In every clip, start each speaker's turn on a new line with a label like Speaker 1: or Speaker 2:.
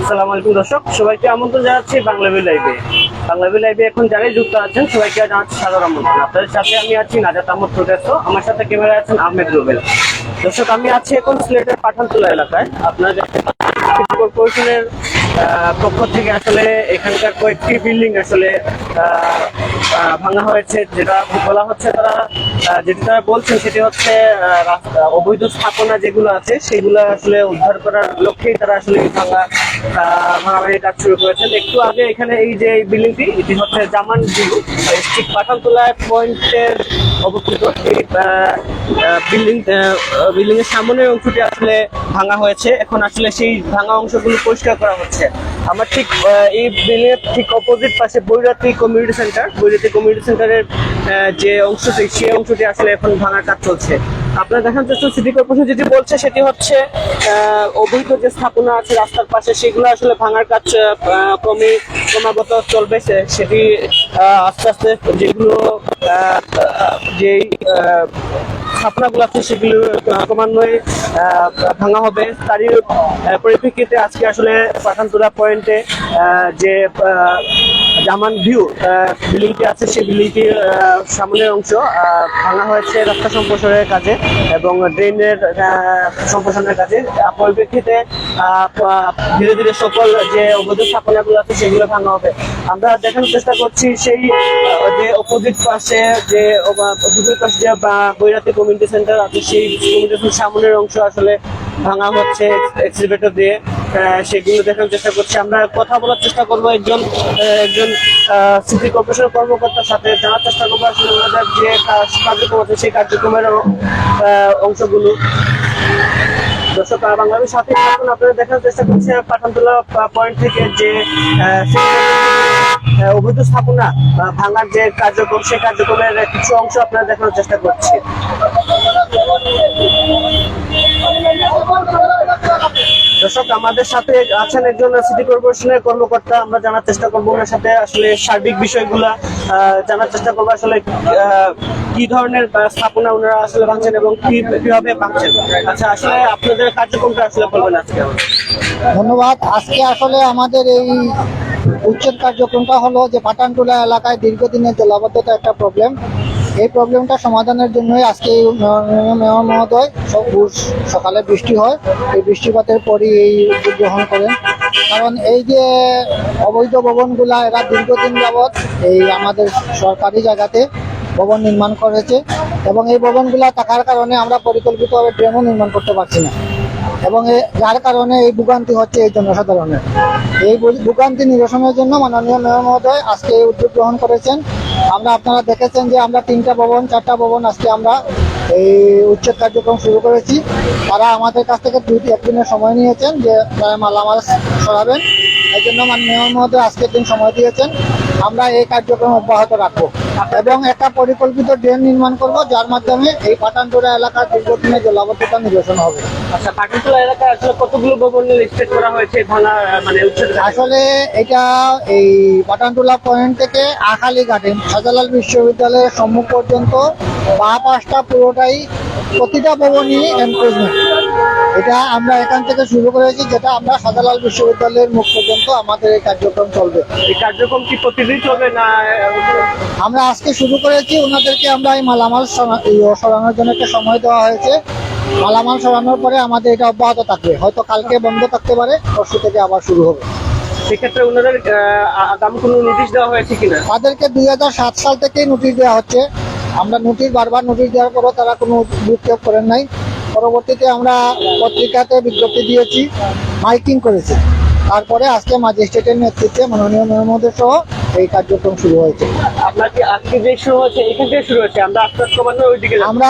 Speaker 1: আসসালামু আলাইকুম দর্শক, সবাইকে আমন্ত্রণ জানাচ্ছি বাংলাবি লাইভে। বাংলাবি লাইভে এখন যারাই যুক্ত আছেন সবাইকে জানাচ্ছি সাদর আমন্ত্রণ। আপনাদের সাথে আমি আছি নাজাত আহমদ প্রদেশ, আমার সাথে ক্যামেরায় আছেন আহমেদ রুবেল। দর্শক, আমি আছি এখন সিলেটের পাঠানতোলা এলাকায়। আপনারা দেখতে পাচ্ছেন কর্পোরেশনের পক্ষ থেকে আসলে এখানকার কয়েকটি বিল্ডিং আসলে ভাঙা হয়েছে। যেটা বলা হচ্ছে তারা বলছেন সেটি হচ্ছে অবৈধ স্থাপনা যেগুলো আছে সেগুলো আসলে উদ্ধার করার লক্ষ্যেই তারা আসলে ভাঙাভাঙির কাজ শুরু করেছেন। একটু আগে এখানে এই যে বিল্ডিংটি, এটি হচ্ছে জামান ভিউ ঠিক পাঠানতোলা পয়েন্টের অবস্থিত। এই বিল্ডিং এর সামনের অংশটি আসলে ভাঙা হয়েছে। এখন আসলে সেই ভাঙা অংশগুলো পরিষ্কার করা হচ্ছে। আমার ঠিক এই বিল্ডিং এর ঠিক অপোজিট পাশে বৈরাতি কমিউনিটি সেন্টারের যে অংশটি, সেই অংশটি আসলে এখন ভাঙার কাজ চলছে। আপনারা দেখার চেষ্টা, সিটি কর্পোরেশন যেটি বলছে সেটি হচ্ছে অবৈধ যে স্থাপনা আছে রাস্তার পাশে সেগুলো আসলে ভাঙার কাজ ক্রমাগত চলবে। সেটি আস্তে আস্তে যেগুলো যেই স্থাপনাগুলো আছে সেগুলো ক্রমান্বয়ে ভাঙা হবে। তারই পরিপ্রেক্ষিতে আজকে আসলে পাঠানতোলা পয়েন্টে যে জামান ভিউ বিল্ডিংটি আছে সেই বিল্ডিংটির সামনের অংশ ভাঙা হয়েছে রাস্তা সম্প্রসারণের কাজে এবং ড্রেনের সম্প্রসারণের কাজে। পরিপ্রেক্ষিতে ধীরে ধীরে সকল যে অবৈধ স্থাপনাগুলো আছে সেগুলো ভাঙা হবে। আমরা দেখানোর চেষ্টা করছি সেই যে অপোজিট পাশে যে বৈরাতি কমিউনিটি সেন্টার আছে, সেই কমিউনিটি সামনের অংশ আসলে ভাঙা হচ্ছে এক্সিভেটর দিয়ে। সেগুলো দেখানোর চেষ্টা করছি। আমরা কথা বলার চেষ্টা করবো একজন সিটি কর্পোরেশন কর্মকর্তার সাথে, জানার চেষ্টা করবো আসলে ওনাদের যে কার্যক্রম আছে সেই কার্যক্রমের অংশগুলো। দর্শক, বাংলাদেশ সাথে আপনারা দেখার চেষ্টা করছে পাঠানতোলা পয়েন্ট থেকে যে অবৈধ স্থাপনা ভাঙার যে কার্যক্রম, সেই কার্যক্রমের কিছু অংশ আপনারা দেখানোর চেষ্টা করছি। দর্শক, আমাদের সাথে আছেন একজন সিটি কর্পোরেশনের কর্মকর্তা। আমরা জানার চেষ্টা করবো ওনার সাথে আসলে সার্বিক বিষয়গুলা জানার চেষ্টা করবো, আসলে কি ধরনের স্থাপনা ওনারা আসলে ভাঙছেন এবং কিভাবে ভাঙছেন। আচ্ছা, আসলে আপনাদের কার্যক্রমটা আসলে বলবেন আজকে।
Speaker 2: ধন্যবাদ। আজকে আসলে আমাদের এই উচ্ছেদ কার্যক্রমটা হলো যে পাঠানতোলা এলাকায় দীর্ঘদিনের জলাবদ্ধতা একটা প্রবলেম। এই প্রবলেমটা সমাধানের জন্যই আজকে মেয়র মহোদয় সকালে বৃষ্টি হয়, এই বৃষ্টিপাতের পরই এই উদ্যোগ গ্রহণ করেন। কারণ এই যে অবৈধ ভবনগুলা এরা দীর্ঘদিন যাবৎ এই আমাদের সরকারি জায়গাতে ভবন নির্মাণ করেছে এবং এই ভবনগুলা থাকার কারণে আমরা পরিকল্পিতভাবে ড্রেনও নির্মাণ করতে পারছি না এবং যার কারণে এই ভোগান্তি হচ্ছে এই জনসাধারণের। এই ভোগান্তি নিরসনের জন্য মাননীয় মেয়র মহোদয় আজকে এই উদ্যোগ গ্রহণ করেছেন। আপনারা দেখেছেন যে আমরা 4টা ভবন আজকে আমরা এই উচ্ছেদ কার্যক্রম শুরু করেছি। তারা আমাদের কাছ থেকে 2-3 দিনের সময় নিয়েছেন যে মালামাল সরাবেন। এই জন্য মেয়র মহোদয় আজকের দিন সময় দিয়েছেন। আমরা এই কার্যক্রম অব্যাহত রাখবো এবং একটা পরিকল্পিত ড্রেন নির্মাণ করব, যার মাধ্যমে এই পাঠানতোলা এলাকার দীর্ঘদিনের জলাবদ্ধতা নিরসন হবে।
Speaker 1: আচ্ছা, পাঠানতোলা এলাকায় আসলে কতগুলো ভবন লিস্টেড করা হয়েছে ভাঙা, মানে
Speaker 2: আসলে এটা এই পাঠানতোলা পয়েন্ট থেকে আখালি ঘাটে শাহজালাল বিশ্ববিদ্যালয়ের সম্মুখ পর্যন্ত পাঁচটা পুরোটাই প্রতিটা ভবনই এনক্রোচমেন্ট। এটা আমরা এখান থেকে শুরু করেছি, যেটা আমরা শাহজালাল বিশ্ববিদ্যালয়ের মুখ পর্যন্ত আমাদের এই কার্যক্রম চলবে।
Speaker 1: এই কার্যক্রম কি প্রতিদিন চলবে না?
Speaker 2: আমরা আজকে শুরু করেছি, ওনাদেরকে আমরা এই মালামাল সরানোর জন্য একটা সময় দেওয়া হয়েছে। মালামাল সরানোর পরে আমাদের এটা অব্যাহত থাকবে, হয়তো কালকে বন্ধ থাকতে পারে, পরশু থেকে আবার শুরু হবে।
Speaker 1: সেক্ষেত্রে ওনাদের আগাম কোনো নোটিশ দেওয়া হয়েছে কিনা?
Speaker 2: তাদেরকে 2007 সাল থেকেই নোটিশ দেওয়া হচ্ছে। আমরা বারবার নোটিশ দেওয়ার পরও তারা কোনো ভ্রুক্ষেপ করেন নাই। পরবর্তীতে আমরা পত্রিকাতে বিজ্ঞপ্তি দিয়েছি, মাইকিং করেছি। তারপরে আজকে ম্যাজিস্ট্রেটের নেতৃত্বে মাননীয় মেয়র মহোদয় সহ এই কার্যক্রম শুরু হয়েছে।
Speaker 1: আপনার কি আজকে যে শুরু হয়েছে এখান থেকে শুরু হয়েছে? আমরা আস্তে আস্তে ক্রমান্বয়ে ওইদিকে
Speaker 2: আমরা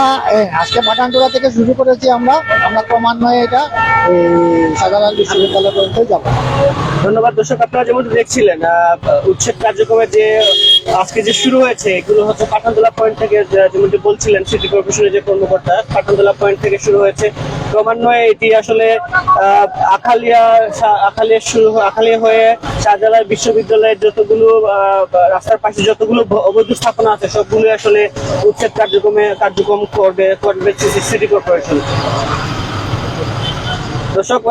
Speaker 2: আজকে পাঠানতোলা থেকে শুরু করেছি। আমরা ক্রমান্বয়ে এটা এই শাহজালাল বিশ্ববিদ্যালয় পর্যন্ত যাবো।
Speaker 1: ধন্যবাদ। দর্শক, আপনারা যেমন দেখছিলেন উচ্ছেদ কার্যক্রমে যে আজকে যে শুরু হয়েছে এগুলো হচ্ছে পাঠানতোলা পয়েন্ট থেকে, যেমনটি বলছিলেন সিটি কর্পোরেশনের যে কর্মকর্তা, পাঠানতোলা পয়েন্ট থেকে শুরু হয়েছে। ক্রমান্বয়ে এটি আসলে আখালিয়া হয়ে শাহজালাল বিশ্ববিদ্যালয়ের যতগুলো রাস্তার পাশে যতগুলো অবৈধ স্থাপনা আছে সবগুলো আসলে উচ্ছেদ কার্যক্রম করবে সিটি কর্পোরেশন। দর্শক,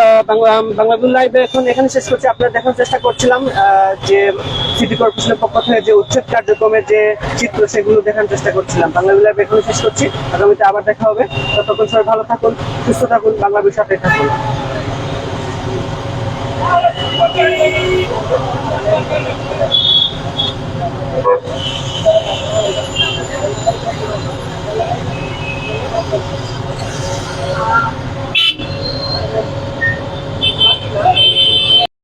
Speaker 1: বাংলা লাইভে এখন এখানে শেষ করছি। আপনারা দেখার চেষ্টা করছিলাম যে সিটি কর্পোরেশনের পক্ষ থেকে যে উচ্ছেদ কার্যক্রমের যে চিত্র, সেগুলো দেখার চেষ্টা করছিলাম। বাংলা লাইভ এখানে শেষ করছি, আগামীতে আবার দেখা হবে। ততক্ষণ সবাই ভালো থাকুন, সুস্থ থাকুন, বাংলা বিষয়ে থাকুন।